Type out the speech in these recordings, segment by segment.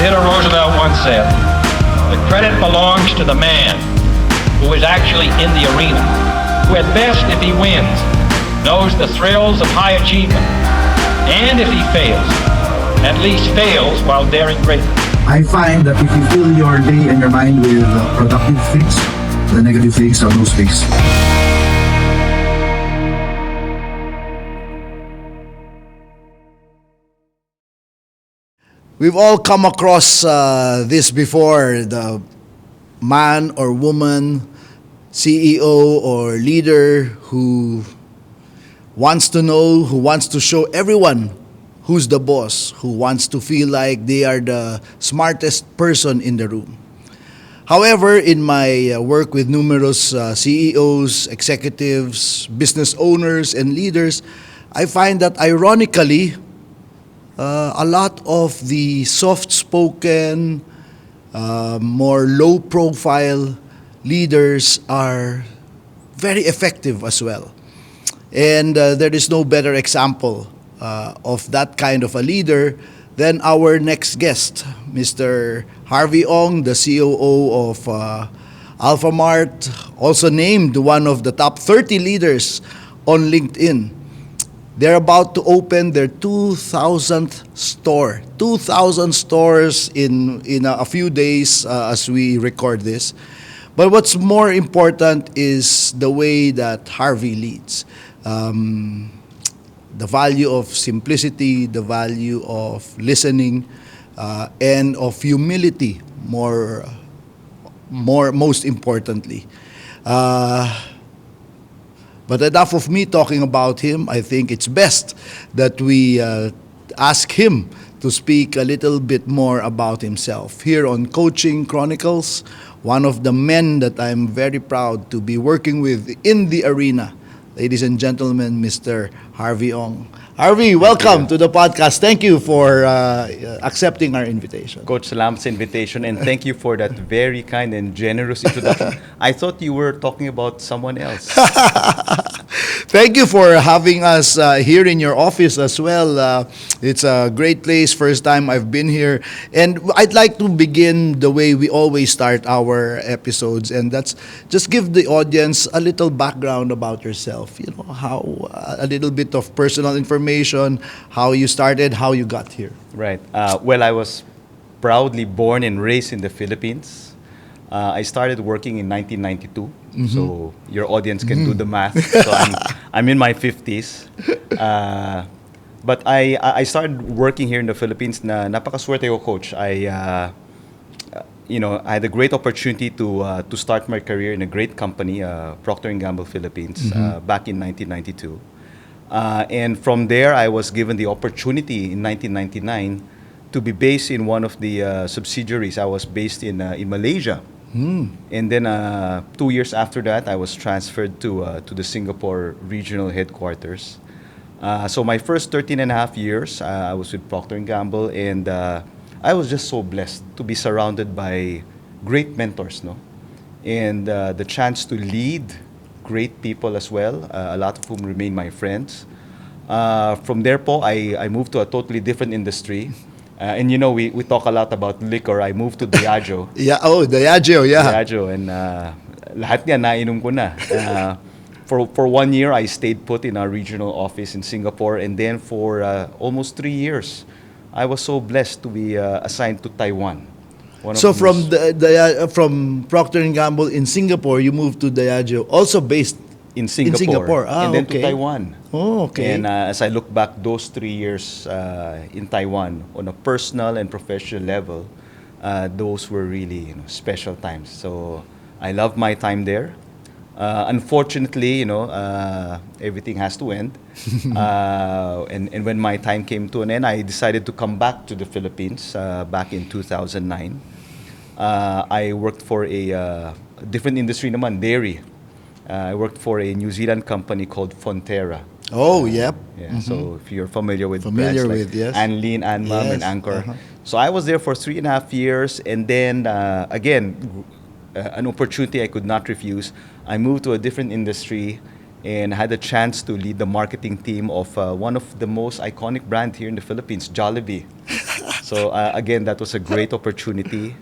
Theodore Roosevelt once said, "The credit belongs to the man who is actually in the arena, who at best, if he wins, knows the thrills of high achievement, and if he fails, at least fails while daring greatly." I find that if you fill your day and your mind with productive things, the negative things have no space. We've all come across this before, the man or woman, CEO or leader who wants to know, who wants to show everyone who's the boss, who wants to feel like they are the smartest person in the room. However, in my work with numerous CEOs, executives, business owners, and leaders, I find that ironically, a lot of the soft-spoken, more low-profile leaders are very effective as well. And there is no better example of that kind of a leader than our next guest, Mr. Harvey Ong, the COO of Alfamart, also named one of the top 30 leaders on LinkedIn. They're about to open their 2,000th store. 2,000 stores in a few days as we record this. But what's more important is the way that Harvey leads. The value of simplicity, the value of listening, and of humility, most importantly. But enough of me talking about him. I think it's best that we ask him to speak a little bit more about himself. Here on Coaching Chronicles, one of the men that I'm very proud to be working with in the arena. Ladies and gentlemen, Mr. Harvey Ong. Harvey, welcome to the podcast. Thank you for accepting our invitation. Coach, salamat sa invitation, and thank you for that very kind and generous introduction. I thought you were talking about someone else. Thank you for having us here in your office as well. It's a great place. First time I've been here. And I'd like to begin the way we always start our episodes, and that's just give the audience a little background about yourself. You know, how a little bit of personal information, how you started, how you got here. Right. Well, I was proudly born and raised in the Philippines. I started working in 1992, so your audience can do the math. So I'm in my 50s. But I started working here in the Philippines. Napakaswerte ko, Coach. I had a great opportunity to start my career in a great company, Procter & Gamble Philippines, back in 1992. And from there, I was given the opportunity in 1999 to be based in one of the subsidiaries. I was based in Malaysia. And then 2 years after that, I was transferred to the Singapore regional headquarters. So my first 13 and a half years, I was with Procter & Gamble, and I was just so blessed to be surrounded by great mentors, no? And the chance to lead great people as well, a lot of whom remain my friends. From there po, I moved to a totally different industry. And you know, we talk a lot about liquor. I moved to Diageo. Diageo, yeah. Diageo, and lahat niya nainom ko na. For 1 year, I stayed put in our regional office in Singapore, and then for almost 3 years, I was so blessed to be assigned to Taiwan. So from from Procter & Gamble in Singapore, you moved to Diageo, also based in Singapore, and then okay. to Taiwan. Oh, okay. And as I look back, those 3 years in Taiwan, on a personal and professional level, those were really special times. So I love my time there. Unfortunately, everything has to end. And when my time came to an end, I decided to come back to the Philippines back in 2009. I worked for a different industry naman, dairy. I worked for a New Zealand company called Fonterra. Oh, yep. Yeah. So if you're familiar with Familiar brands with, yes. Anlene, Anmam, Yes. and Anchor. So I was there for 3.5 years, and then again, an opportunity I could not refuse. I moved to a different industry and had a chance to lead the marketing team of one of the most iconic brand here in the Philippines, Jollibee. So again, that was a great opportunity.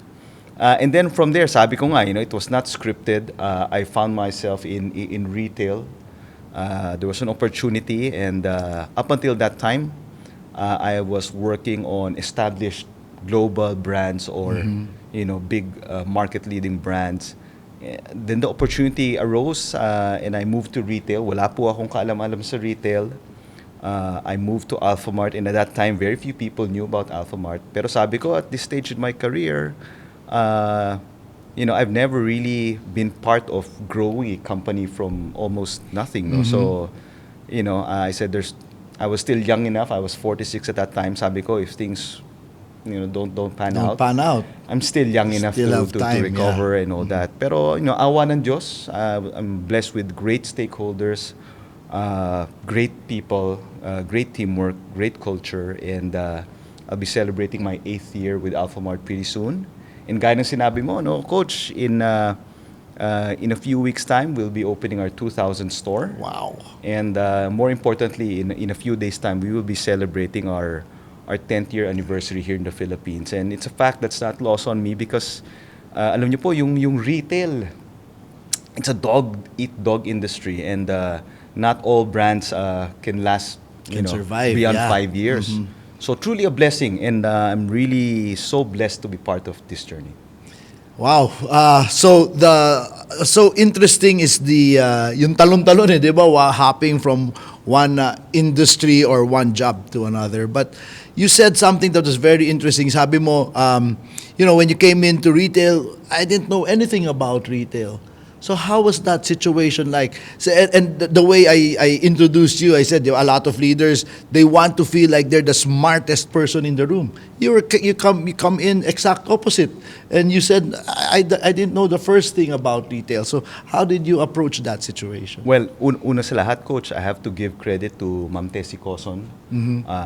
And then from there, sabi ko nga, it was not scripted. I found myself in retail. There was an opportunity, and up until that time, I was working on established global brands or big market-leading brands. Then the opportunity arose, and I moved to retail. Wala po akong kaalam-alam sa retail. I moved to Alfamart, and at that time, very few people knew about Alfamart. Pero sabi ko, at this stage in my career, I've never really been part of growing a company from almost nothing. No? So, I said I was still young enough. I was 46 at that time. Sabi ko, if things, don't pan out. I'm still young enough to recover and all that. Pero, awa ng Diyos, I'm blessed with great stakeholders, great people, great teamwork, great culture, and I'll be celebrating my 8th year with Alfamart pretty soon. And gaya ng sinabi mo, Coach, in a few weeks' time, we'll be opening our 2,000th store. Wow. And more importantly, in a few days' time, we will be celebrating our 10th year anniversary here in the Philippines. And it's a fact that's not lost on me because, alam niyo po, yung retail, it's a dog-eat-dog industry. And not all brands can last survive beyond 5 years. So truly a blessing, and I'm really so blessed to be part of this journey. Wow. So interesting is the yung talon-talon, di ba? Hopping from one industry or one job to another. But you said something that was very interesting. Sabi mo, when you came into retail, I didn't know anything about retail. So how was that situation like? So, and the way I introduced you, I said a lot of leaders, they want to feel like they're the smartest person in the room. You come in exact opposite, and you said I didn't know the first thing about retail. So how did you approach that situation? Well, una sa lahat, Coach, I have to give credit to Ma'am Tessie Coson.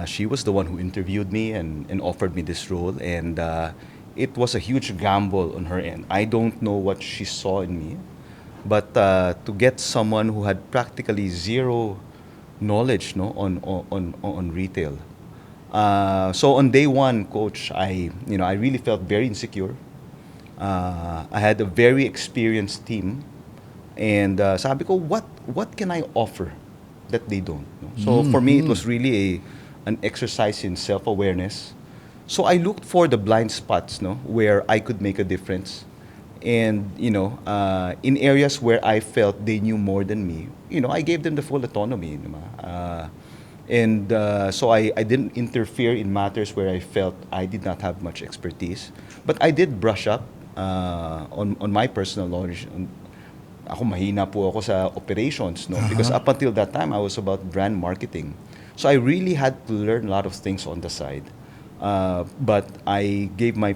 She was the one who interviewed me and offered me this role, and it was a huge gamble on her end. I don't know what she saw in me. But to get someone who had practically zero knowledge on retail. So on day one, Coach, I really felt very insecure. I had a very experienced team. And sabi ko, what can I offer that they don't? No? So for me, it was really an exercise in self-awareness. So I looked for the blind spots where I could make a difference. And, in areas where I felt they knew more than me, I gave them the full autonomy. So I didn't interfere in matters where I felt I did not have much expertise. But I did brush up on my personal knowledge. Ako mahina po ako sa operations, because up until that time, I was about brand marketing. So I really had to learn a lot of things on the side. But I gave my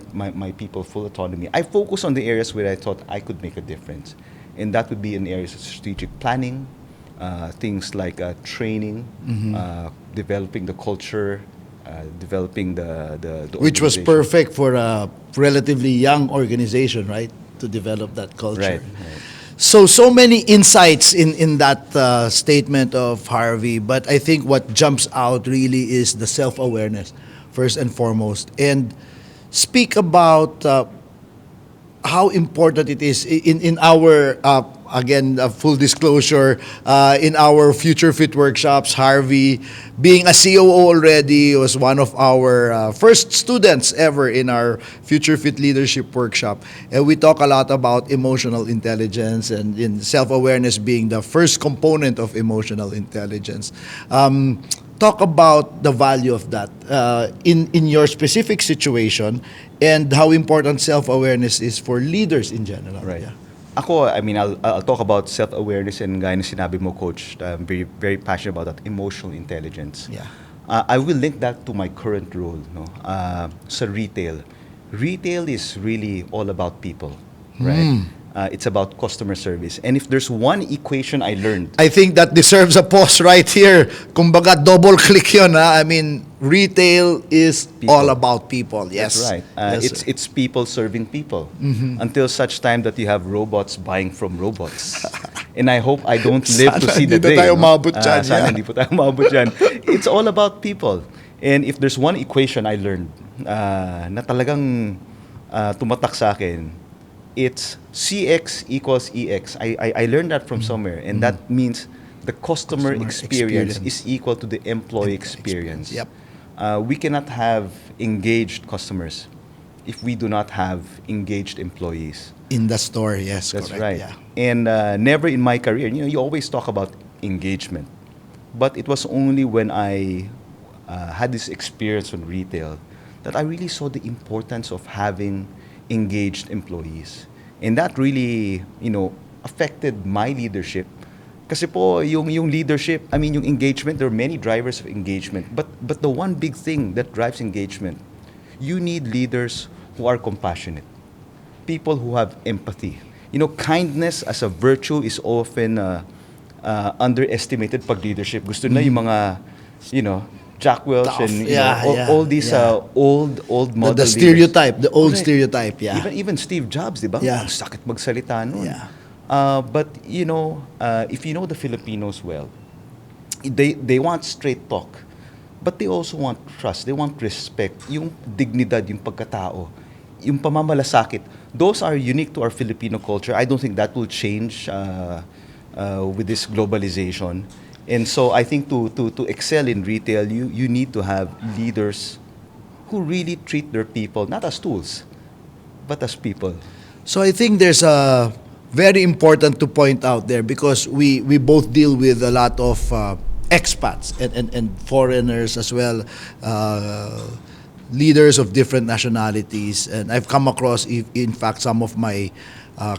people full autonomy. I focused on the areas where I thought I could make a difference. And that would be in areas of strategic planning, things like training, developing the culture, developing the Which was perfect for a relatively young organization, right? To develop that culture. Right. So many insights in that statement of Harvey, but I think what jumps out really is the self-awareness, first and foremost. And speak about how important it is in our, again, full disclosure, in our Future Fit workshops. Harvey, being a COO already, was one of our first students ever in our Future Fit Leadership Workshop. And we talk a lot about emotional intelligence and in self-awareness being the first component of emotional intelligence. Talk about the value of that in your specific situation and how important self-awareness is for leaders in general. Right. Yeah. Ako, I'll talk about self-awareness and gaya na sinabi mo, Coach. I'm very, very passionate about that, emotional intelligence. Yeah. I will link that to my current role, sa retail. Retail is really all about people, right? It's about customer service. And if there's one equation I learned, I think that deserves a pause right here. Kumbaga, double click yun, ha? I mean, retail is People. all about people. Yes. that's right. Yes, sir. It's people serving people until such time that you have robots buying from robots. And I hope I don't live to Sana see the hindi na day. tayo umabot dyan, Sana yeah. hindi po tayo umabot dyan. It's all about people. And if there's one equation I learned na talagang tumatak sa akin, it's CX equals EX. I learned that from somewhere, and that means the customer experience is equal to the employee experience. Yep. We cannot have engaged customers if we do not have engaged employees. In the store, yes, That's correct. right. Yeah. And never in my career, you always talk about engagement, but it was only when I had this experience in retail that I really saw the importance of having engaged employees. And that really, affected my leadership. Kasi po, yung leadership, yung engagement, there are many drivers of engagement. But the one big thing that drives engagement, you need leaders who are compassionate. People who have empathy. Kindness as a virtue is often underestimated pag leadership. Gusto na yung mga, Jack Welch Tough. and Yeah, all these yeah. old model The leaders. stereotype, the old Correct. stereotype, yeah. Even Steve Jobs, di ba? Yeah. Ang sakit magsalita nun. Yeah. But if you know the Filipinos well, they want straight talk, but they also want trust. They want respect, yung dignidad, yung pagkatao, yung pamamalasakit. Those are unique to our Filipino culture. I don't think that will change with this globalization. And so I think to excel in retail, you need to have leaders who really treat their people not as tools, but as people. So I think there's a very important to point out there because we both deal with a lot of expats and foreigners as well, leaders of different nationalities. And I've come across, in fact, some of my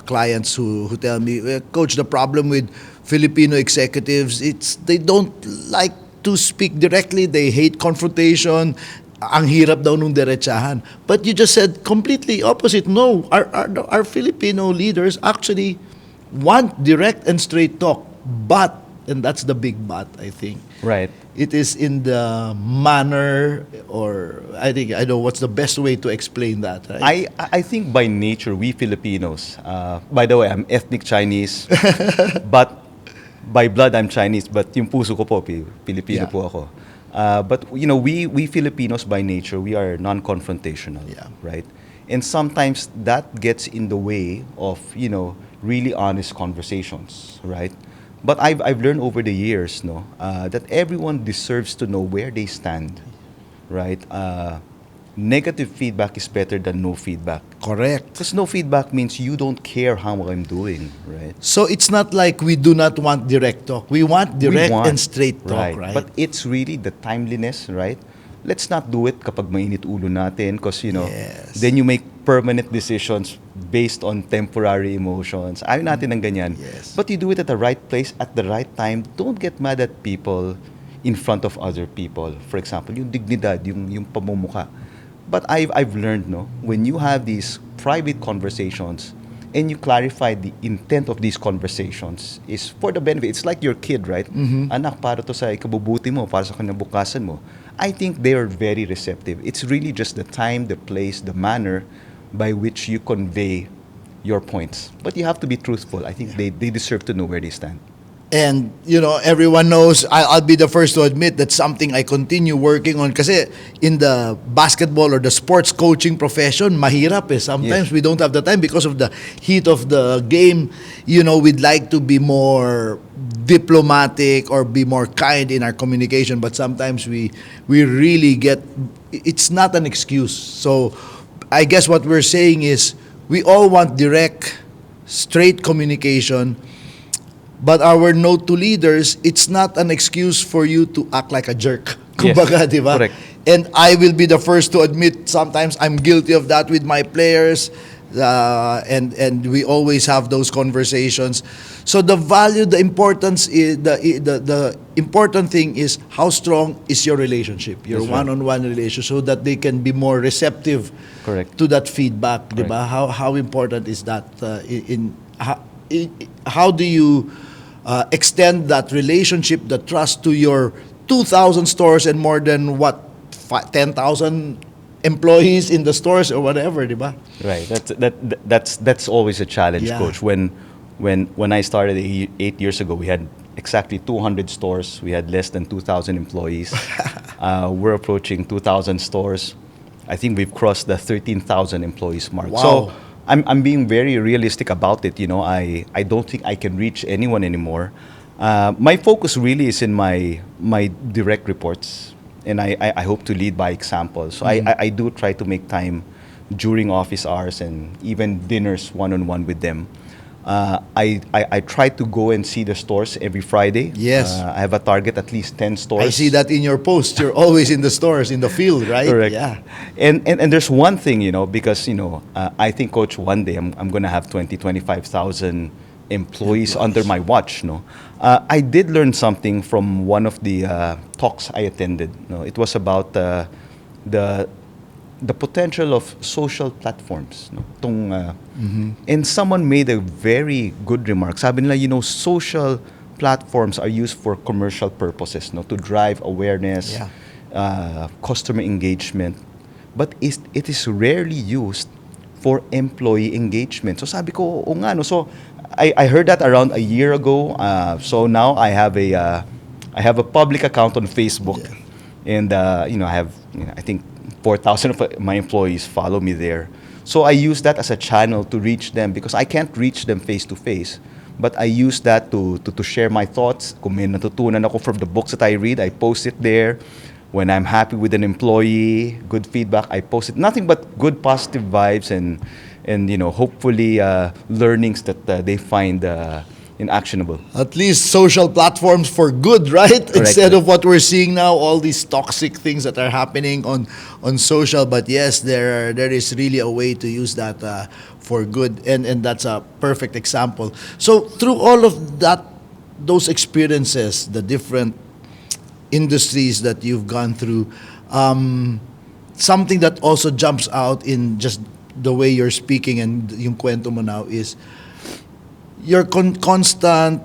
clients who tell me, Coach, the problem with Filipino executives, they don't like to speak directly. They hate confrontation. Ang hirap daw nung derechahan. But you just said completely opposite. No, our Filipino leaders actually want direct and straight talk. But, and that's the big but, I think. Right. It is in the manner, or I know what's the best way to explain that, right? I think by nature, we Filipinos, by the way, I'm ethnic Chinese, but by blood, I'm Chinese, but yung puso ko po, Filipino Yeah. po ako. But we Filipinos by nature, we are non-confrontational, Yeah. right? And sometimes that gets in the way of really honest conversations, right? But I've learned over the years, that everyone deserves to know where they stand, right? Negative feedback is better than no feedback. Correct. Because no feedback means you don't care how I'm doing, right? So it's not like we do not want direct talk. We want direct and straight talk, right? But it's really the timeliness, right? Let's not do it kapag mainit ulo natin because, Yes. then you make permanent decisions based on temporary emotions. Ayaw natin ng ganyan. Yes. But you do it at the right place, at the right time. Don't get mad at people in front of other people. For example, yung dignidad, yung pamumuka. But I've learned, when you have these private conversations and you clarify the intent of these conversations is for the benefit. It's like your kid, right? Anak, para to sa ikabubuti mo, para sa kinabukasan mo. I think they are very receptive. It's really just the time, the place, the manner by which you convey your points. But you have to be truthful. I think they deserve to know where they stand. And, everyone knows, I'll be the first to admit that's something I continue working on. Kasi in the basketball or the sports coaching profession, mahirap eh. Sometimes Yes. we don't have the time because of the heat of the game. We'd like to be more diplomatic or be more kind in our communication. But sometimes we really it's not an excuse. So I guess what we're saying is we all want direct, straight communication. But our note to leaders, it's not an excuse for you to act like a jerk. Yes, Kumbaga, di ba? correct. And I will be the first to admit sometimes I'm guilty of that with my players. And we always have those conversations. So the value, the importance is the important thing is how strong is your relationship, your That's right. one-on-one relationship, so that they can be more receptive Correct. to that feedback, di ba? Correct. How important is that how do you extend that relationship, the trust to your 2,000 stores and more than 10,000 employees in the stores or whatever, di ba? Right. That's always a challenge, Yeah. Coach. When I started 8 years ago, we had exactly 200 stores. We had less than 2,000 employees. We're approaching 2,000 stores. I think we've crossed the 13,000 employees mark. Wow. So I'm being very realistic about it. I don't think I can reach anyone anymore. My focus really is in my direct reports, and I hope to lead by example. So I do try to make time during office hours and even dinners one-on-one with them. I try to go and see the stores every Friday. Yes. I have a target at least 10 stores. I see that in your posts. You're always in the stores, in the field, right? Correct. Yeah. And there's one thing, because, I think, Coach, one day I'm going to have 25,000 employees under my watch. I did learn something from one of the talks I attended. It was about the potential of social platforms. And someone made a very good remark. Sabi nila, social platforms are used for commercial purposes, to drive awareness, customer engagement. But it is rarely used for employee engagement. So sabi ko, oo nga, no? So I heard that around a year ago. So now I have a public account on Facebook, and I have I think 4,000 of my employees follow me there. So I use that as a channel to reach them because I can't reach them face to face. But I use that to share my thoughts. Kung may natutunan ako from the books that I read, I post it there. When I'm happy with an employee, good feedback, I post it. Nothing but good positive vibes and hopefully learnings that they find actionable. At least social platforms for good, right? Instead of what we're seeing now, all these toxic things that are happening on social. But yes, there is really a way to use that for good, and that's a perfect example. So through all of those experiences, the different industries that you've gone through, something that also jumps out in just the way you're speaking and yung kwento mo now is your constant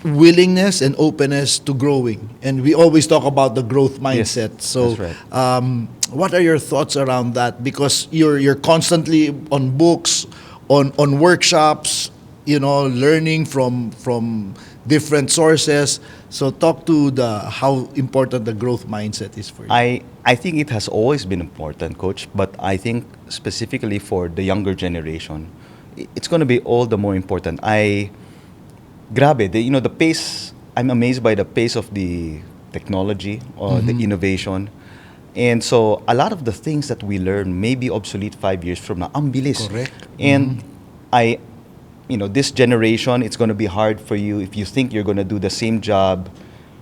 willingness and openness to growing. And we always talk about the growth mindset. Yes, so that's right. what are your thoughts around that? Because you're constantly on books, on workshops, learning from different sources. So talk to how important the growth mindset is for you. I think it has always been important, Coach, but I think specifically for the younger generation, it's going to be all the more important. Grabe, the pace, I'm amazed by the pace of the technology or the innovation. And so a lot of the things that we learn may be obsolete 5 years from now. Ang bilis. Correct. And this generation, it's going to be hard for you if you think you're going to do the same job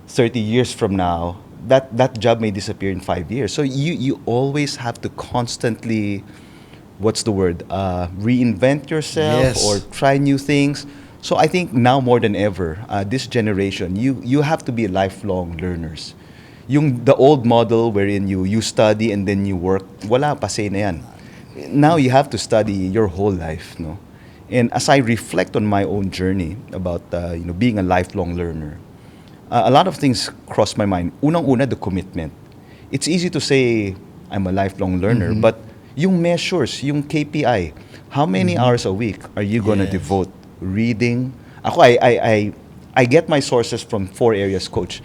30 years from now. That job may disappear in 5 years. So you always have to constantly, what's the word, reinvent yourself. Yes. Or try new things. So I think now more than ever, this generation, you have to be lifelong learners. The old model wherein you study and then you work, wala pa say na yan. Now you have to study your whole life, no? And as I reflect on my own journey about being a lifelong learner, a lot of things cross my mind. Unang-una, the commitment. It's easy to say I'm a lifelong learner, but yung measures, yung KPI, how many hours a week are you gonna devote reading? Ako, I get my sources from 4 areas, Coach.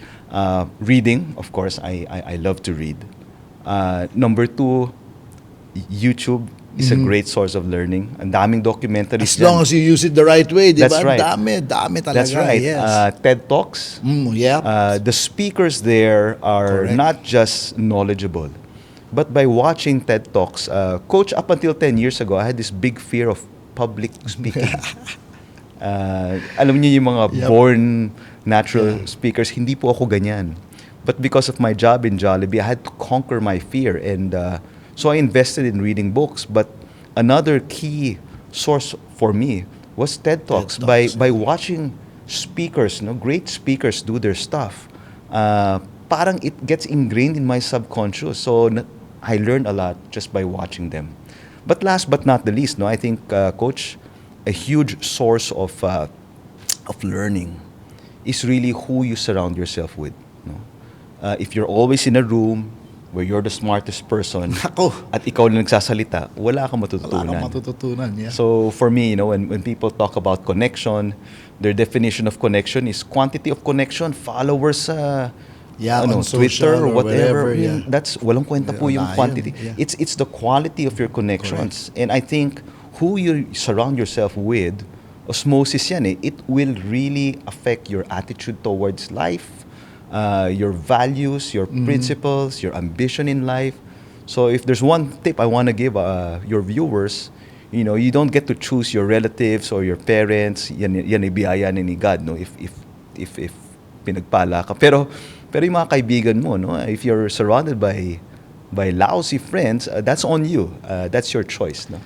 Reading, of course, I love to read. Number 2, YouTube is a great source of learning. Ang daming documentaries. As long as you use it the right way, di ba? That's right. Dami talaga. That's right. Yes. TED Talks. The speakers there are Correct. not just knowledgeable, but by watching TED Talks, Coach, up until 10 years ago, I had this big fear of public speaking. Alam niyo yung mga born natural speakers, hindi po ako ganyan. But because of my job in Jollibee, I had to conquer my fear. And so I invested in reading books. But another key source for me was TED Talks. By watching speakers, great speakers do their stuff, parang it gets ingrained in my subconscious. So I learned a lot just by watching them. But last but not the least, I think, Coach, a huge source of learning is really who you surround yourself with. If you're always in a room where you're the smartest person Ako. at ikaw na nagsasalita, wala kang matututunan. Wala kang matututunan, yeah. So for me, when people talk about connection, their definition of connection is quantity of connection, followers Yeah, on Twitter social or or whatever. whatever, I mean, yeah. that's walang kwenta po yung Wala yun, quantity. yeah. It's the quality of your connections. And I think who you surround yourself with, osmosis yan eh. It will really affect your attitude towards life, your values, your principles, your ambition in life. So if there's one tip I want to give your viewers, you don't get to choose your relatives or your parents. Yan ay biyaya ni God, no? If pinagpala ka. Pero yung mga kaibigan mo, no? If you're surrounded by lousy friends, that's on you. That's your choice, no?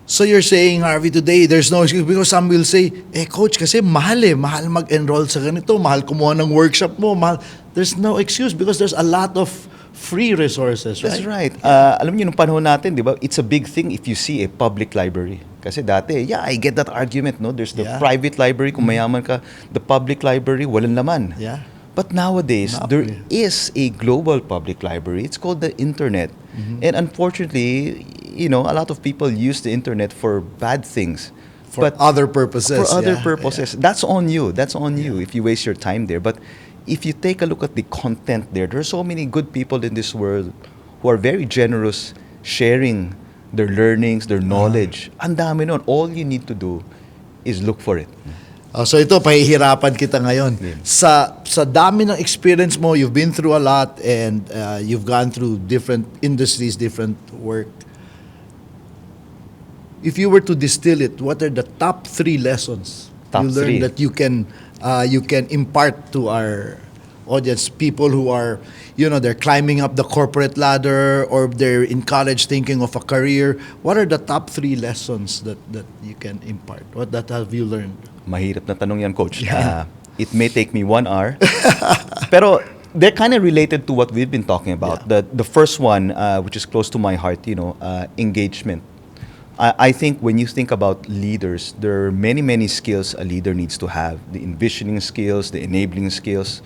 So you're saying, Harvey, today, there's no excuse because some will say, coach, kasi mahal mahal mag-enroll sa ganito, mahal kumuha ng workshop mo, mahal. There's no excuse because there's a lot of free resources, right? That's right. Alam niyo, nung panahon natin, di ba, it's a big thing if you see a public library. Kasi dati, I get that argument, no? There's the Yeah. private library, kung mayaman ka, the public library, walang laman. Yeah. But nowadays, Not there really. is a global public library. It's called the internet. And unfortunately, a lot of people use the internet for bad things. For other purposes. For other yeah, purposes. That's on you. That's on you if you waste your time there. But if you take a look at the content there are so many good people in this world who are very generous, sharing their learnings, their knowledge. Ang dami nun. All you need to do is look for it. So ito, pahihirapan kita ngayon. Yeah. Sa dami ng experience mo, you've been through a lot and you've gone through different industries, different work. If you were to distill it, what are the top 3 lessons Top you learned 3. that you can impart to our audience? People who are, they're climbing up the corporate ladder or they're in college thinking of a career. What are the top 3 lessons that you can impart? What that have you learned? Mahirap na tanong yan, Coach. It may take me 1 hour. Pero they're kind of related to what we've been talking about. Yeah. The first one, which is close to my heart, engagement. I think when you think about leaders, there are many, many skills a leader needs to have. The envisioning skills, the enabling skills,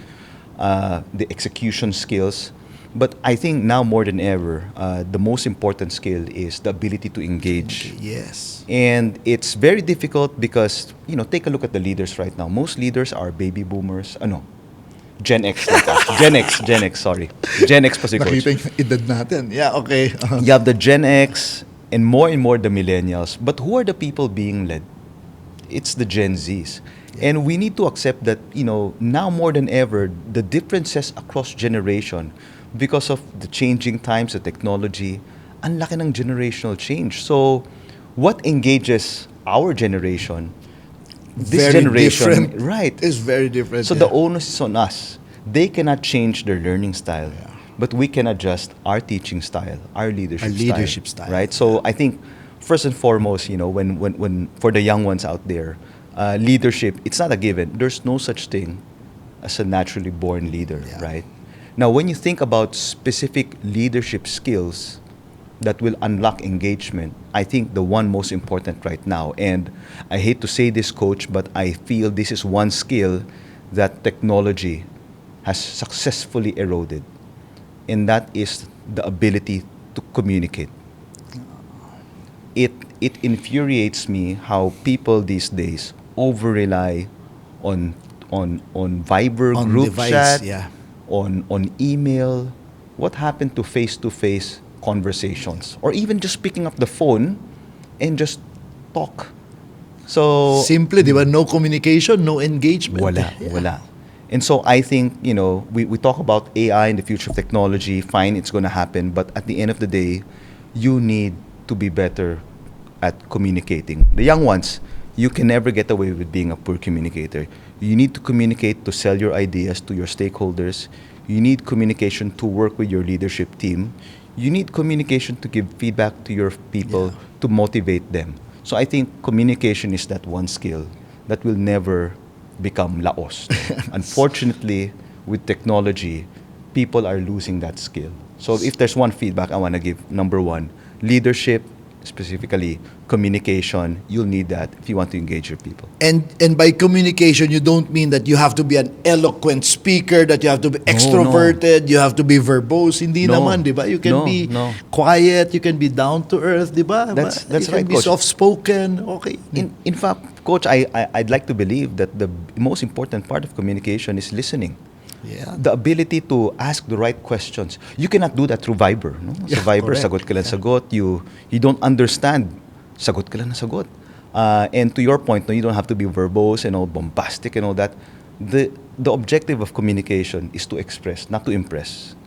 the execution skills. But I think now more than ever, the most important skill is the ability to engage. Yes. And it's very difficult because, take a look at the leaders right now. Most leaders are baby boomers. Gen X. Like us. Gen X, sorry. Gen X pa si Coach. Nakita yung edad natin. Yeah, okay. You have the Gen X and more the millennials. But who are the people being led? It's the Gen Zs. And we need to accept that, now more than ever, the differences across generation, because of the changing times, the technology, ang laki ng generational change. So, what engages our generation, this Very generation, different. right? It's very different. So the onus is on us. They cannot change their learning style, but we can adjust our teaching style, our leadership style. right? So I think first and foremost, when for the young ones out there, leadership, it's not a given. There's no such thing as a naturally born leader, right? Now, when you think about specific leadership skills that will unlock engagement, I think the one most important right now, and I hate to say this, Coach, but I feel this is one skill that technology has successfully eroded, and that is the ability to communicate. It infuriates me how people these days over-rely on Viber On group device, chat, yeah. on email. What happened to face-to-face conversations, or even just picking up the phone and just talk? So Simple, di ba? No communication, no engagement. wala. And so I think, we talk about AI and the future of technology, fine, it's going to happen, but at the end of the day, you need to be better at communicating. The young ones, you can never get away with being a poor communicator. You need to communicate to sell your ideas to your stakeholders. You need communication to work with your leadership team. You need communication to give feedback to your people, to motivate them. So I think communication is that one skill that will never become laos. Unfortunately, with technology, people are losing that skill. So if there's one feedback I want to give, number one, leadership, specifically communication, you'll need that if you want to engage your people. And by communication, you don't mean that you have to be an eloquent speaker, that you have to be extroverted, you have to be verbose. Hindi No. naman, di ba? You can be quiet, you can be down to earth, di ba? That's you can right, be Coach. soft-spoken, okay. In fact, Coach, I'd like to believe that the most important part of communication is listening. Yeah. The ability to ask the right questions. You cannot do that through Viber. No? Sa Yeah, Viber, correct. sagot ka lang sagot. You don't understand. Sagot ka lang na sagot. And to your point, no, you don't have to be verbose and all bombastic and all that. The objective of communication is to express, not to impress.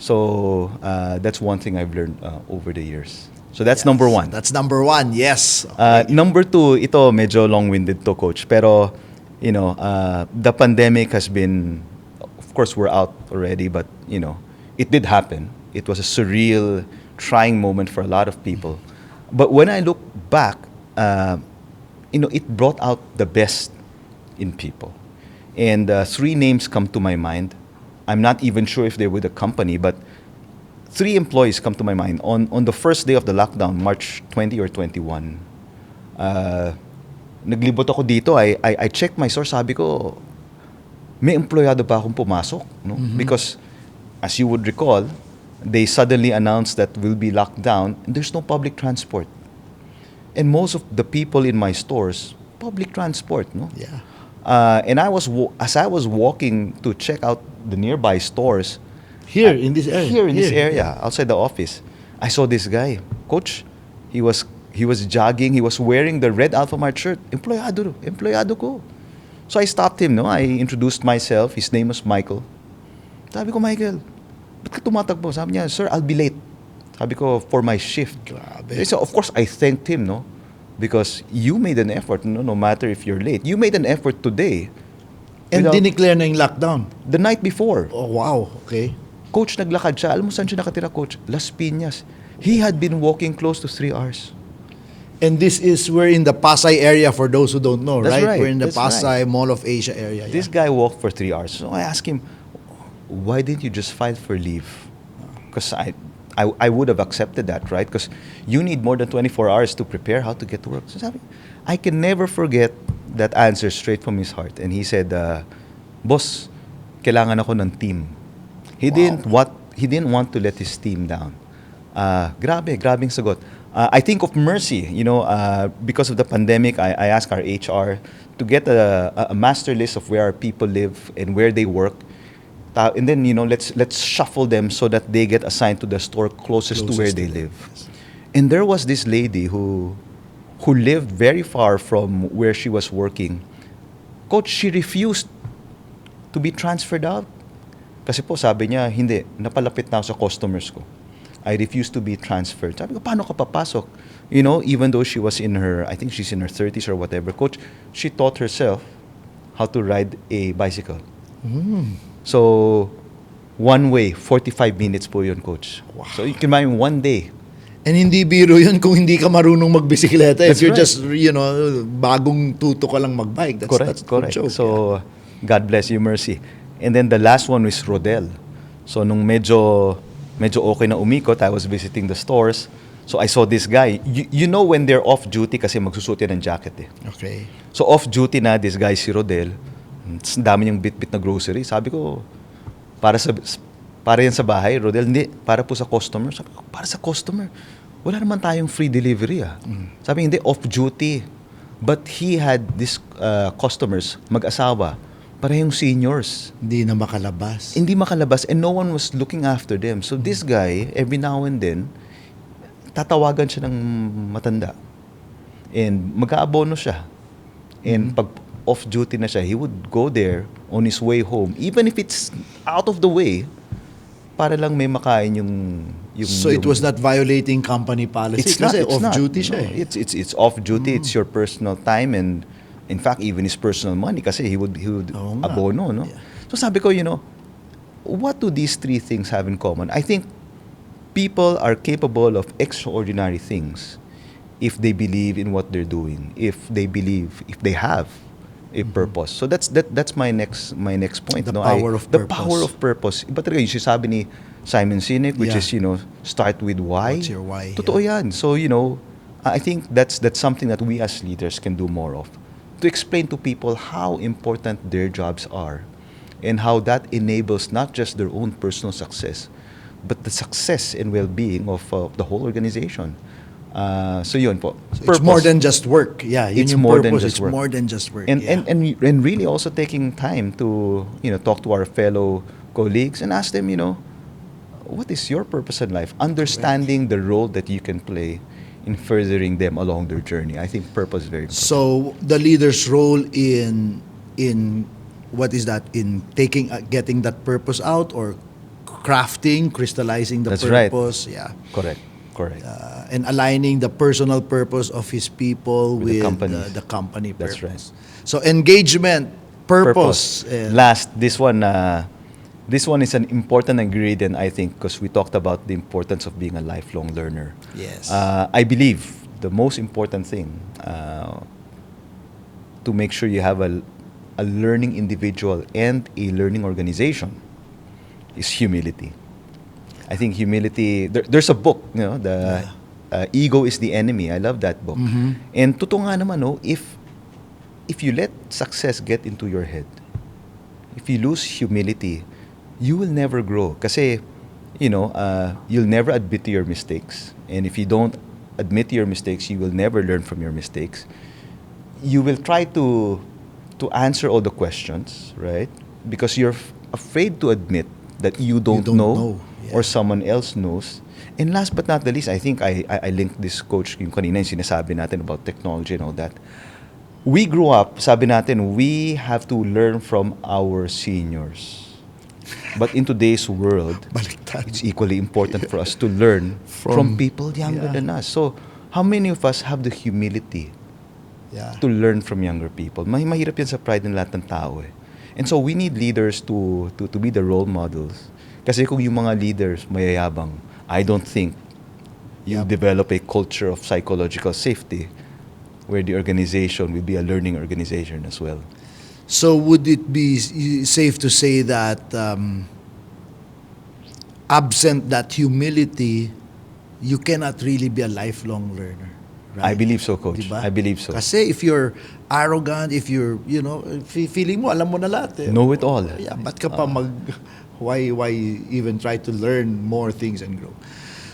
So that's one thing I've learned over the years. So that's Yes. number one. That's number one, yes. Number two, ito medyo long-winded to, Coach. Pero, the pandemic has been, of course, we're out already, but, it did happen. It was a surreal, trying moment for a lot of people. But when I look back, it brought out the best in people. And three names come to my mind. I'm not even sure if they're with the company, but three employees come to my mind. On the first day of the lockdown, March 20 or 21, naglibot ako dito. I checked my source. Sabi ko, may empleyado ba akong pumasok? No? Because, as you would recall, they suddenly announced that we'll be locked down and there's no public transport. And most of the people in my stores, public transport. No? Yeah. And as I was walking to check out the nearby stores, Here in this area. here in this area, outside the office, I saw this guy, Coach. He was jogging. He was wearing the red Alfamart shirt. Empleyado ko. So I stopped him. No, I introduced myself. His name was Michael. Sabi ko, Michael, ba't ka tumatakbo? Sabi niya, sir, I'll be late. Sabi ko, for my shift. Grabe. So of course I thanked him, no, because you made an effort. No matter if you're late, you made an effort today. And without- dineclare na yung lockdown. the night before. Oh, wow. Okay. Coach, naglakad siya. Alam mo saan siya nakatira, Coach? Las Piñas. He had been walking close to 3 hours. And this is, we're in the Pasay area for those who don't know, That's right. We're in the That's Pasay right. Mall of Asia area. This guy walked for 3 hours. So I asked him, why didn't you just file for leave? Because I would have accepted that, right? Because you need more than 24 hours to prepare how to get to work. So sabi, I can never forget that answer straight from his heart. And he said, Boss, kailangan ako ng team. He didn't want to let his team down. Grabing sagot. I think of mercy, because of the pandemic, I asked our HR to get a master list of where our people live and where they work. And then, let's shuffle them so that they get assigned to the store closest to where they live. And there was this lady who lived very far from where she was working. Coach, she refused to be transferred out. Kasi po, sabi niya, hindi, napalapit na ako sa customers ko. I refuse to be transferred. Sabi ko, paano ka papasok? Even though she was I think she's in her 30s or whatever, Coach, she taught herself how to ride a bicycle. So, one way, 45 minutes po yun, Coach. Wow. So, you can imagine one day. And hindi biro yun kung hindi ka marunong magbisikleta. If That's you're right. just, bagong tuto ka lang magbike. That's Correct. a good joke. So, God bless you, mercy. And then the last one was Rodel. So, nung medyo okay na umikot, I was visiting the stores. So, I saw this guy. You know when they're off duty kasi magsusuot yan ng jacket eh. Okay. So, off duty na, this guy si Rodel. Ang dami niyang bit-bit na grocery. Sabi ko, para yan sa bahay, Rodel, hindi. Para po sa customer. Sabi ko, para sa customer? Wala naman tayong free delivery ah. Sabi hindi, off duty. But he had these customers, mag-asawa, parehong seniors. Hindi na makalabas. Hindi makalabas and no one was looking after them. So this guy, every now and then, tatawagan siya ng matanda. And mag-aabono siya. And pag off-duty na siya, he would go there on his way home. Even if it's out of the way, para lang may makain yung So it was not violating company policy kasi off-duty siya eh. It's off-duty. It's your personal time and in fact, even his personal money kasi he would Oo nga. abono, no? Yeah. So sabi ko, what do these three things have in common? I think people are capable of extraordinary things if they believe in what they're doing, if they have a purpose. So that's my next point. The power of the purpose. power of purpose. Iba talaga yung sinasabi ni Simon Sinek, which Yeah. is start with why. What's your why? Totoo yan. So I think that's something that we as leaders can do more of. To explain to people how important their jobs are and how that enables not just their own personal success, but the success and well-being of the whole organization. So yun po. So it's more than just work. Yeah, yun It's yung more than purpose. just It's work. more than just work. and, yeah. and really also taking time to talk to our fellow colleagues and ask them, what is your purpose in life? Understanding the role that you can play in furthering them along their journey. I think purpose is very important. So the leader's role in what is that, in getting that purpose out, or crafting, crystallizing the That's right. purpose. Yeah. Correct. And aligning the personal purpose of his people With the with company. the company That's purpose. So engagement, purpose. and- Last, this one is an important ingredient, I think, because we talked about the importance of being a lifelong learner. Yes. I believe the most important thing to make sure you have a learning individual and a learning organization is humility. I think humility, there's a book, the Ego is the Enemy. I love that book. And totoo nga naman, if you let success get into your head, if you lose humility, you will never grow. Kasi, you'll never admit to your mistakes. And if you don't admit to your mistakes, you will never learn from your mistakes. You will try to answer all the questions, right? Because you're afraid to admit that you don't know. Yeah. Or someone else knows. And last but not the least, I think I linked this, Coach, yung kanina yung sinasabi natin about technology and all that. We grew up, sabi natin, we have to learn from our seniors. But in today's world, Baliktad. it's equally important for us to learn from people younger than us. So, how many of us have the humility Yeah. to learn from younger people? Mahirap yan sa pride ng lahat ng tao eh. And so, we need leaders to be the role models. Kasi kung yung mga leaders mayayabang, I don't think you develop a culture of psychological safety where the organization will be a learning organization as well. So would it be safe to say that absent that humility, you cannot really be a lifelong learner? Right? I believe so, Coach. Diba? I believe so. Kasi if you're arrogant, if you're, feeling mo, alam mo na lahat. Know it all. Yeah, ba't ka pa why even try to learn more things and grow?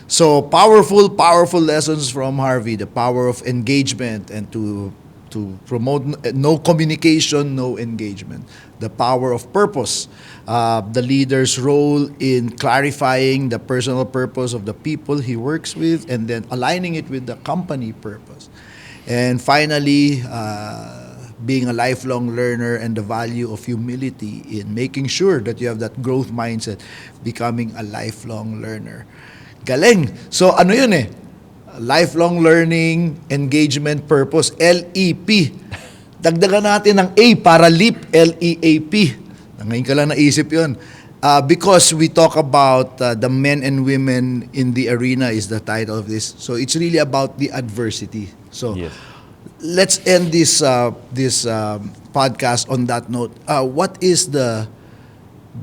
So powerful lessons from Harvey. The power of engagement and to promote no communication, no engagement. The power of purpose. The leader's role in clarifying the personal purpose of the people he works with and then aligning it with the company purpose. And finally, being a lifelong learner and the value of humility in making sure that you have that growth mindset, becoming a lifelong learner. Galing! So ano yun eh? Lifelong learning, engagement, purpose, LEP. Dagdagan natin ng A para LEAP, LEAP. Ngayon ka lang naisip yun. Because we talk about the men and women in the arena is the title of this. So it's really about the adversity. So Yes. let's end this podcast on that note. What is the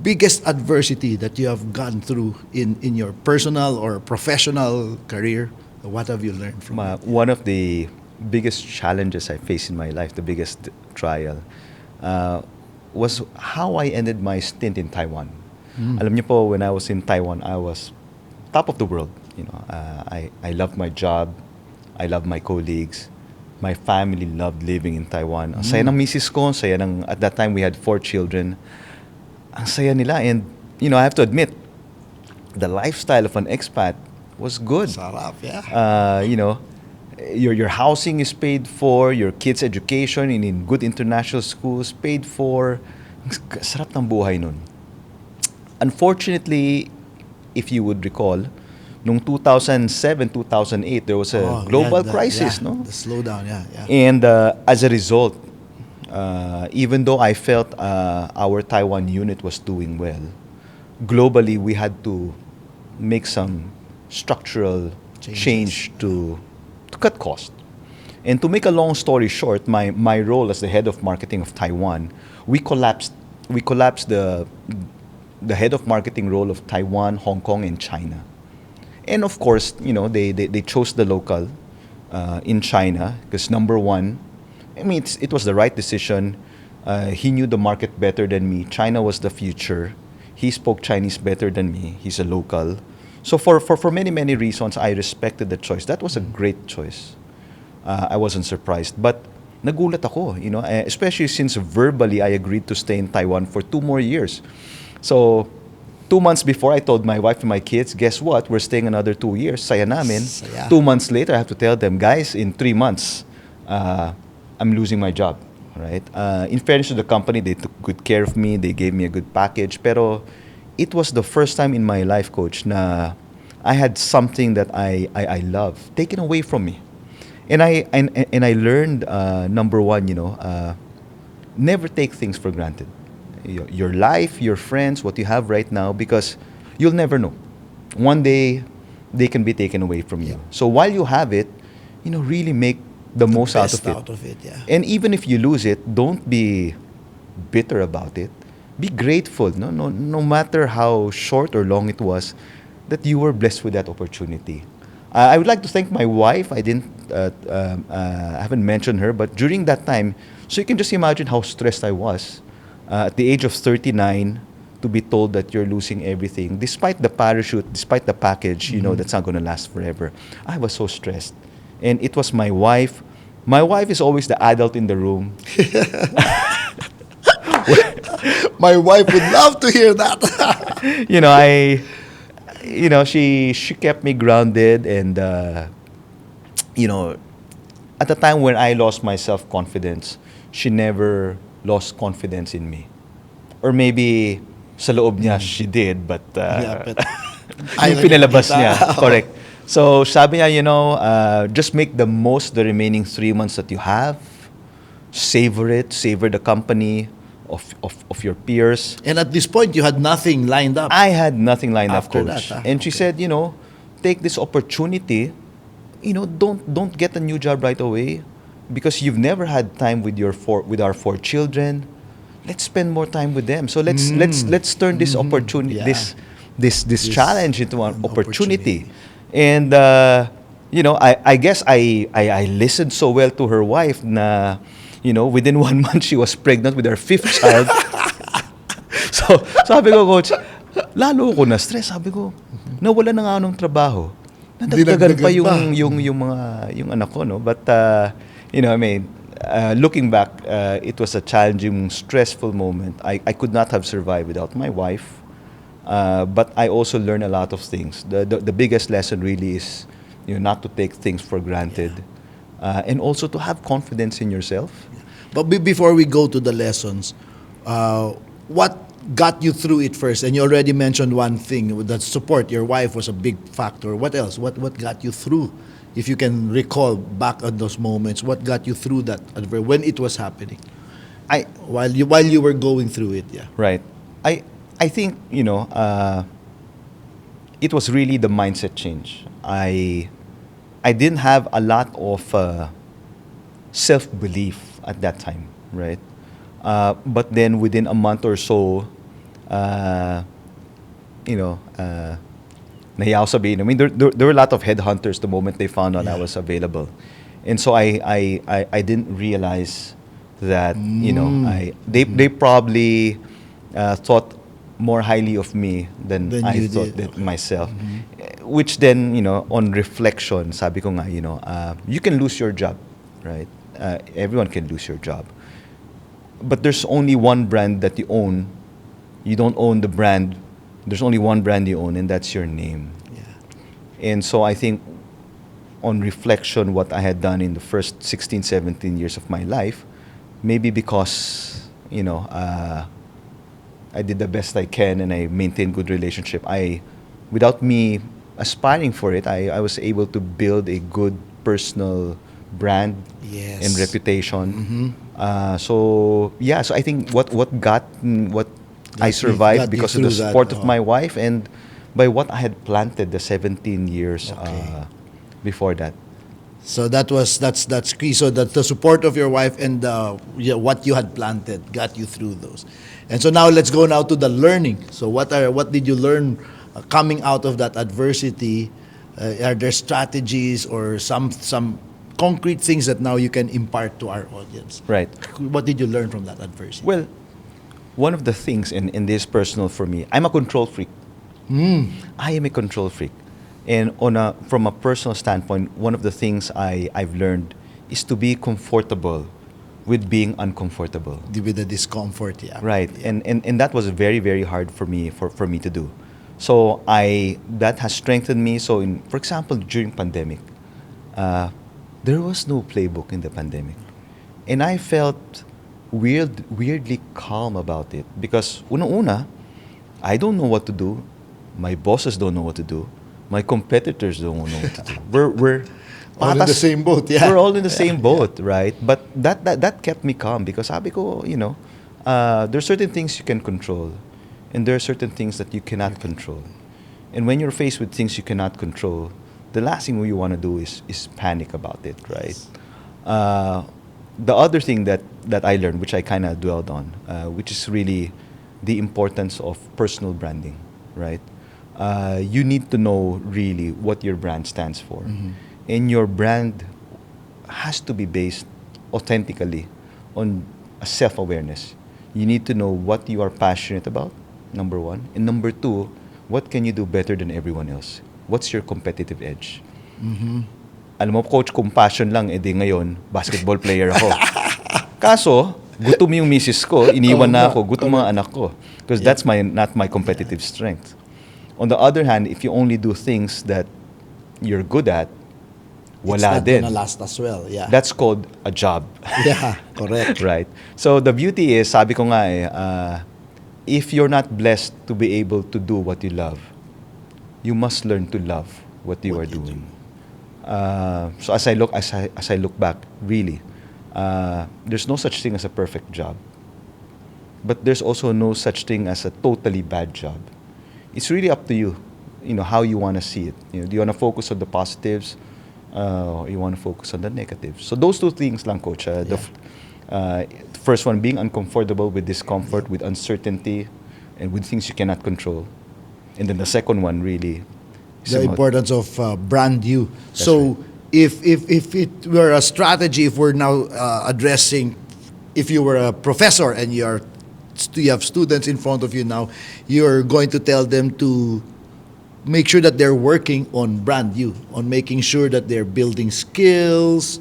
biggest adversity that you have gone through in your personal or professional career? What have you learned from it? One of the biggest challenges I faced in my life, the biggest trial, was how I ended my stint in Taiwan. Alam niyo po, when I was in Taiwan, I was top of the world. I loved my job. I loved my colleagues. My family loved living in Taiwan. Ang saya ng misis ko, ang saya ng, at that time we had 4 children. Ang saya nila, and I have to admit, the lifestyle of an expat was good. Sarap, yeah. Your housing is paid for, your kids' education in good international schools paid for. Sarap ng buhay nun. Unfortunately, if you would recall, noong 2007, 2008, there was a global crisis, no? The slowdown, yeah. And as a result, even though I felt our Taiwan unit was doing well, globally we had to make some structural change to cut cost. And to make a long story short, my role as the head of marketing of Taiwan, we collapsed the head of marketing role of Taiwan, Hong Kong, and China. And of course, they chose the local in China because number one, it was the right decision. He knew the market better than me. China was the future. He spoke Chinese better than me. He's a local. So for many, many reasons, I respected the choice. That was a great choice. I wasn't surprised. But nagulat ako, especially since verbally I agreed to stay in Taiwan for 2 more years. So 2 months before, I told my wife and my kids, guess what? We're staying another 2 years. Saya namin. Saya. 2 months later, I have to tell them, guys, in 3 months, I'm losing my job. Right? In fairness to the company, they took good care of me. They gave me a good package. Pero it was the first time in my life, Coach, na I had something that I love taken away from me. And I learned, number one, never take things for granted. Your life, your friends, what you have right now, because you'll never know. One day, they can be taken away from you. So while you have it, really make the most out Best of it. out of it, yeah. And even if you lose it, don't be bitter about it. Be grateful, no matter how short or long it was, that you were blessed with that opportunity. I would like to thank my wife. I haven't mentioned her, but during that time, so you can just imagine how stressed I was. At the age of 39, to be told that you're losing everything, despite the parachute, despite the package, that's not going to last forever. I was so stressed. And it was my wife. My wife is always the adult in the room. My wife would love to hear that. She kept me grounded, and at the time when I lost my self-confidence, she never lost confidence in me. Or maybe sa loob niya she did, but but yung pinalabas niya. Correct. So sabi niya, just make the most the remaining 3 months that you have. Savor it, savor the company of your peers. And at this point, you had nothing lined up. I had nothing lined After up, Coach. that, And she said, take this opportunity. Don't get a new job right away, because you've never had time with our 4 children. Let's spend more time with them. So let's turn this opportunity, Yeah. this challenge into an opportunity. And I guess I listened so well to her wife na within 1 month she was pregnant with her 5th child. So sabi ko, Coach, lalo ko na stress. Sabi ko, nawala na nga ako ng trabaho. Nadagdagan pa yung anak ko, no? But looking back, it was a challenging, stressful moment. I could not have survived without my wife. But I also learned a lot of things. The biggest lesson really is, not to take things for granted, and also to have confidence in yourself. But before we go to the lessons, what got you through it first? And you already mentioned one thing, that support. Your wife was a big factor. What else? What got you through? If you can recall back on those moments, what got you through that when it was happening? While you were going through it, yeah. Right. I think it was really the mindset change. I didn't have a lot of self-belief at that time, right? But then within a month or so, nahiya ako sabihin. I mean, there were a lot of headhunters the moment they found out I was available, and so I didn't realize that they probably thought more highly of me than I thought that myself. Which then, on reflection, sabi ko nga, you can lose your job, right? Everyone can lose your job. But there's only one brand that you own. You don't own the brand. There's only one brand you own, and that's your name. Yeah. And so I think, on reflection, what I had done in the first 16, 17 years of my life, maybe because, I did the best I can and I maintained good relationship. Without me aspiring for it, I was able to build a good personal brand and reputation. So I think what I survived because of the support of my wife and by what I had planted the 17 years before that. So that's key. So that the support of your wife and what you had planted got you through those. And so now let's go now to the learning. So what did you learn coming out of that adversity? Are there strategies or some concrete things that now you can impart to our audience? Right. What did you learn from that adversity? Well, one of the things, and this is personal for me, I'm a control freak. I am a control freak. And from a personal standpoint, one of the things I've learned is to be comfortable with being uncomfortable. With the discomfort, yeah. Right. And that was very, very hard for me to do. So that has strengthened me. So for example, during pandemic, there was no playbook in the pandemic. And I felt weirdly calm about it because una, I don't know what to do. My bosses don't know what to do. My competitors don't know what to do. We're All in the patas- same boat, yeah. We're all in the same boat, right? But that kept me calm because sabi ko, there's certain things you can control, and there are certain things that you cannot control. And when you're faced with things you cannot control, the last thing you want to do is panic about it, right? The other thing that I learned, which I kind of dwelled on, which is really the importance of personal branding, right? You need to know really what your brand stands for. And your brand has to be based authentically on a self-awareness. You need to know what you are passionate about, number one. And number two, what can you do better than everyone else? What's your competitive edge? Alam mo, coach, kung passion lang, edi ngayon, basketball player ako. Kaso, gutom yung misis ko, iniwan na ako, gutom mga anak ko. Because that's not my competitive strength. On the other hand, if you only do things that you're good at, It's wala not din. gonna last as well, yeah. That's called a job. Yeah, correct. Right. So the beauty is, sabi ko nga if you're not blessed to be able to do what you love, you must learn to love what you are doing. So as I look back, really, there's no such thing as a perfect job, but there's also no such thing as a totally bad job. It's really up to you, how you want to see it. Do you want to focus on the positives, or you want to focus on the negatives? So those two things lang, coach. The first one being uncomfortable with discomfort, with uncertainty, and with things you cannot control, and then the second one really is The about- importance of brand you. That's So if it were a strategy, if we're now addressing, if you were a professor and you have students in front of you now, you're going to tell them to make sure that they're working on brand you, on making sure that they're building skills,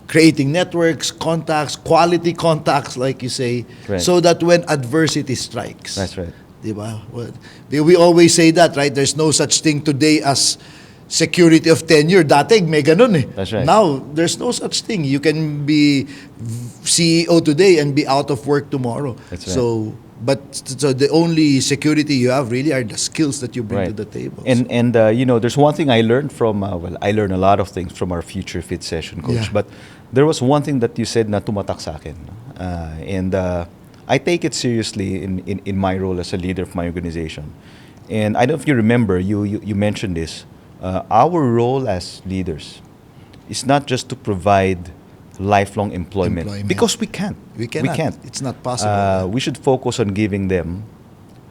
creating networks, contacts, quality contacts, like you say, Right. so that when adversity strikes. That's right. Diba? Well, we always say that, right? There's no such thing today as security of tenure. Dati may ganun eh. That's right. Now, there's no such thing. You can be CEO today and be out of work tomorrow. That's right. So the only security you have really are the skills that you bring to the table. And there's one thing I learned from I learned a lot of things from our Future Fit session, coach. Yeah. But there was one thing that you said na tumatak sa akin. And I take it seriously in my role as a leader of my organization. And I don't know if you remember, you mentioned this. Our role as leaders is not just to provide lifelong employment. Because we can't. We cannot. We can't. It's not possible. We should focus on giving them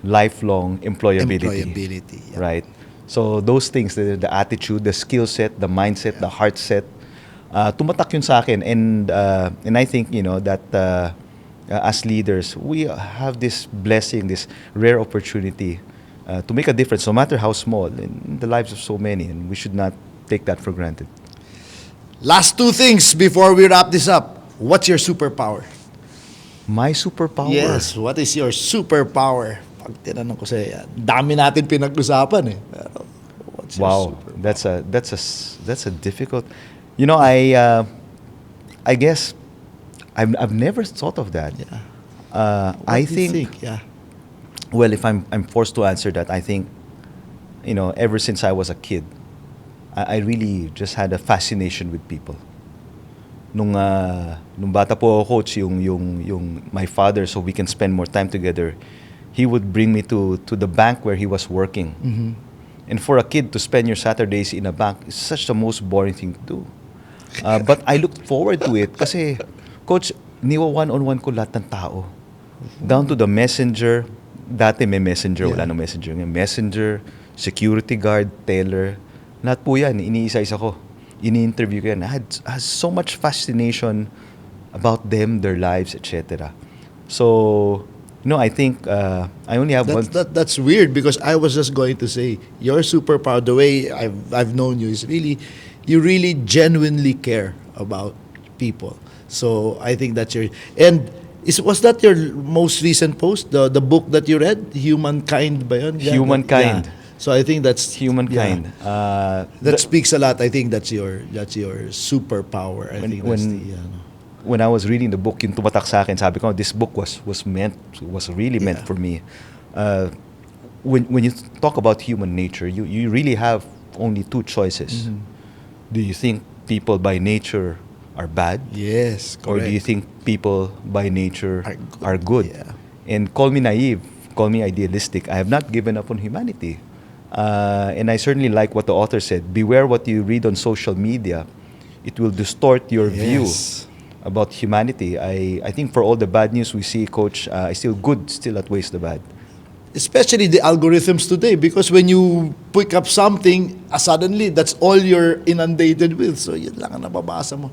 lifelong employability. Employability, yeah. Right? So those things, the attitude, the skill set, the mindset, the heart set, tumatak yun sa akin. And I think, that as leaders, we have this blessing, this rare opportunity to make a difference, no matter how small, in the lives of so many. And we should not take that for granted. Last two things before we wrap this up. What's your superpower? My superpower? Yes, what is your superpower? Pag tinanong ko sa'yo yan, dami natin pinag-usapan eh. Pero what's your Wow, superpower? that's a difficult. I guess I've never thought of that. Yeah. What I do you think, Yeah. well, if I'm forced to answer that, I think, ever since I was a kid, I really just had a fascination with people. Nung bata po ako, coach, yung my father, so we can spend more time together, he would bring me to the bank where he was working. Mm-hmm. And for a kid to spend your Saturdays in a bank is such the most boring thing to do. But I looked forward to it kasi, coach, niwa one-on-one ko lahat ng tao. Down to the messenger. Dati may messenger, wala nang messenger. Ngayon, messenger, security guard, teller. Lahat po yan, iniisa-isa ko. Ini-interview ko yan. I had so much fascination about them, their lives, etc. So, No, I think I only have one. That's weird because I was just going to say your superpower, the way I've known you, is really you really genuinely care about people. So I think that's your and was that your most recent post, the book that you read, Humankind ba yun? Yeah, Humankind. yeah. So I think that's Humankind. Yeah. That speaks a lot. I think that's your superpower. I think that's when I was reading the book, yung tumatak sa akin, sabi ko, this book was really meant Yeah. for me. When you talk about human nature, you really have only two choices. Do you think people by nature are bad? Yes, Or correct. do you think people by nature Are good. are good? Yeah. And call me naive, call me idealistic. I have not given up on humanity. And I certainly like what the author said. Beware what you read on social media. It will distort your view Yes. about humanity. I think for all the bad news we see, Coach, still good still outweighs the bad. Especially the algorithms today, because when you pick up something, suddenly that's all you're inundated with. So yun lang ang nababasa mo.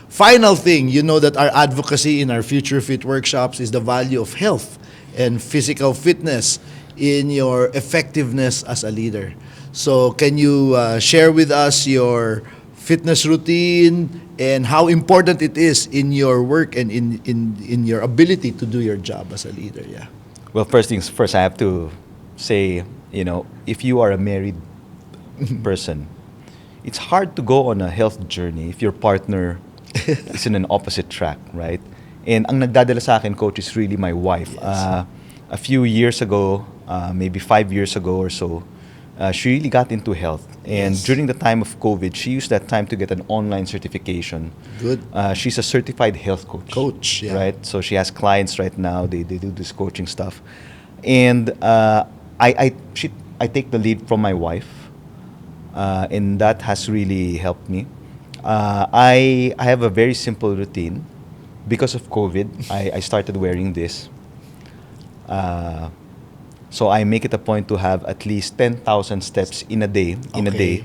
Final thing, you know that our advocacy in our Future Fit workshops is the value of health and physical fitness in your effectiveness as a leader. So can you share with us your fitness routine and how important it is in your work and in your ability to do your job as a leader? Yeah. Well, first things first, I have to say, if you are a married person, it's hard to go on a health journey if your partner is in an opposite track, right? And ang nagdadala sa akin, Coach, is really my wife. Yes. A few years ago, maybe 5 years ago or so, she really got into health. And Yes. during the time of COVID, she used that time to get an online certification. Good. She's a certified health coach. Coach, yeah. Right? So she has clients right now. They do this coaching stuff. And I take the lead from my wife. And that has really helped me. I have a very simple routine. Because of COVID, I started wearing this. So I make it a point to have at least 10,000 steps in a day. Okay.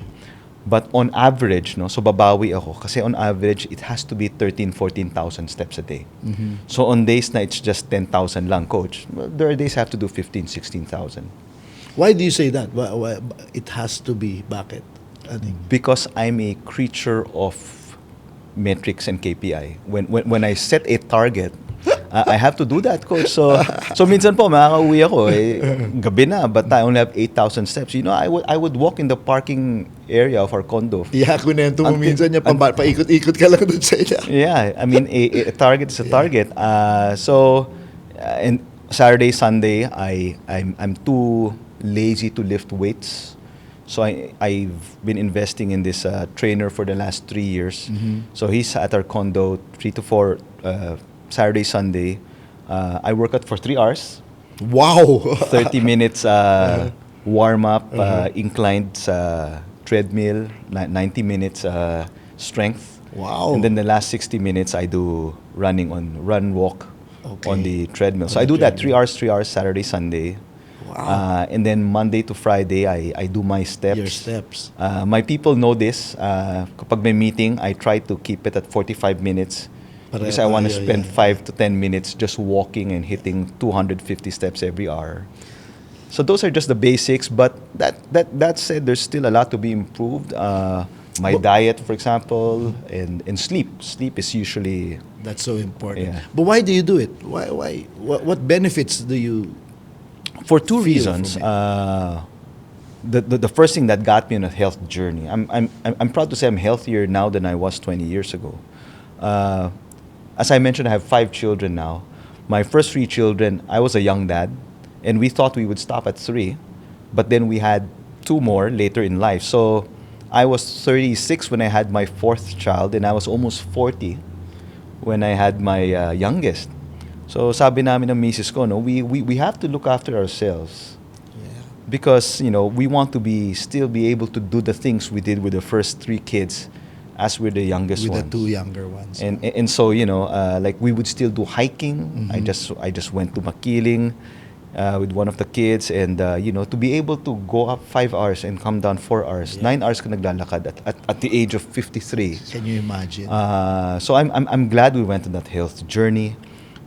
But on average, no, so babawi ako. Kasi on average, it has to be 14,000 steps a day. So on days na it's just 10,000 lang, Coach. Well, there are days I have to do 15,000, 16,000. Why do you say that? Why it has to be? Bakit? I think. Because I'm a creature of metrics and KPI. When I set a target, I have to do that, Coach. So minsan po, makakauwi ako, gabi na, but I only have 8,000 steps. I would walk in the parking area of our condo. Yeah, kunento mo Until- minsan niya, paikot-ikot ka lang dun sa ila. Yeah, I mean, a target is a target. And Saturday, Sunday, I'm too lazy to lift weights. So I've been investing in this trainer for the last 3 years. So he's at our condo 3 to 4 Saturday, Sunday. I work out for 3 hours. Wow! 30 minutes warm up, inclined treadmill, 90 minutes strength. Wow. And then the last 60 minutes I do run walk Okay. on the treadmill. So On I the do that treadmill. 3 hours Saturday, Sunday. Wow. And then Monday to Friday I do my steps. Your steps. My people know this. Kapag may meeting, I try to keep it at 45 minutes. Because I want to spend 5 to 10 minutes just walking and hitting 250 steps every hour. So those are just the basics. But that said, there's still a lot to be improved. My diet, for example, and sleep. Sleep is usually That's so important. Yeah. But why do you do it? Why? What benefits do you? for two Feel reasons. from The first thing that got me on a health journey. I'm proud to say I'm healthier now than I was 20 years ago. As I mentioned, I have 5 children now. My first 3 children, I was a young dad, and we thought we would stop at 3, but then we had 2 more later in life. So I was 36 when I had my 4th child, and I was almost 40 when I had my youngest. So sabi namin ng misis ko, no, we have to look after ourselves. Because we want to still be able to do the things we did with the first 3 kids as we're the youngest With ones. the 2 younger ones. And so like we would still do hiking. I just went to Makiling with one of the kids, and to be able to go up 5 hours and come down 4 hours, 9 hours ka naglalakad at the age of 53. Can you imagine? So I'm glad we went on that health journey.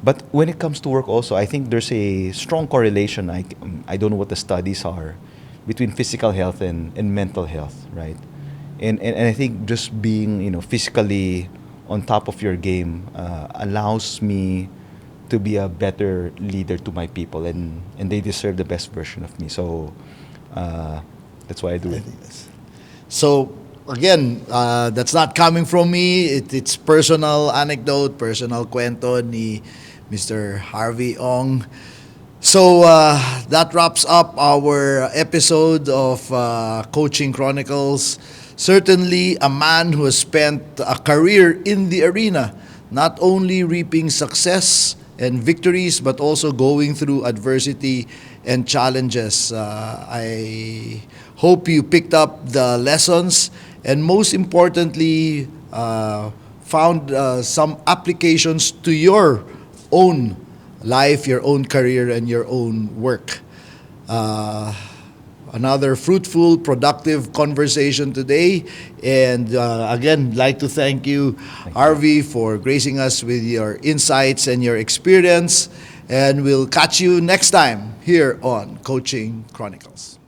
But when it comes to work also, I think there's a strong correlation. I don't know what the studies are between physical health and mental health, right? And I think just being, physically on top of your game allows me to be a better leader to my people, and they deserve the best version of me. So that's why I do it. So again, that's not coming from me. It's personal anecdote, personal kwento ni Mr. Harvey Ong. So that wraps up our episode of Coaching Chronicles. Certainly a man who has spent a career in the arena, not only reaping success and victories, but also going through adversity and challenges. I hope you picked up the lessons, and most importantly, found some applications to your own life, your own career, and your own work. Another fruitful, productive conversation today. And again, like to thank you, Harvey, for gracing us with your insights and your experience. And we'll catch you next time here on Coaching Chronicles.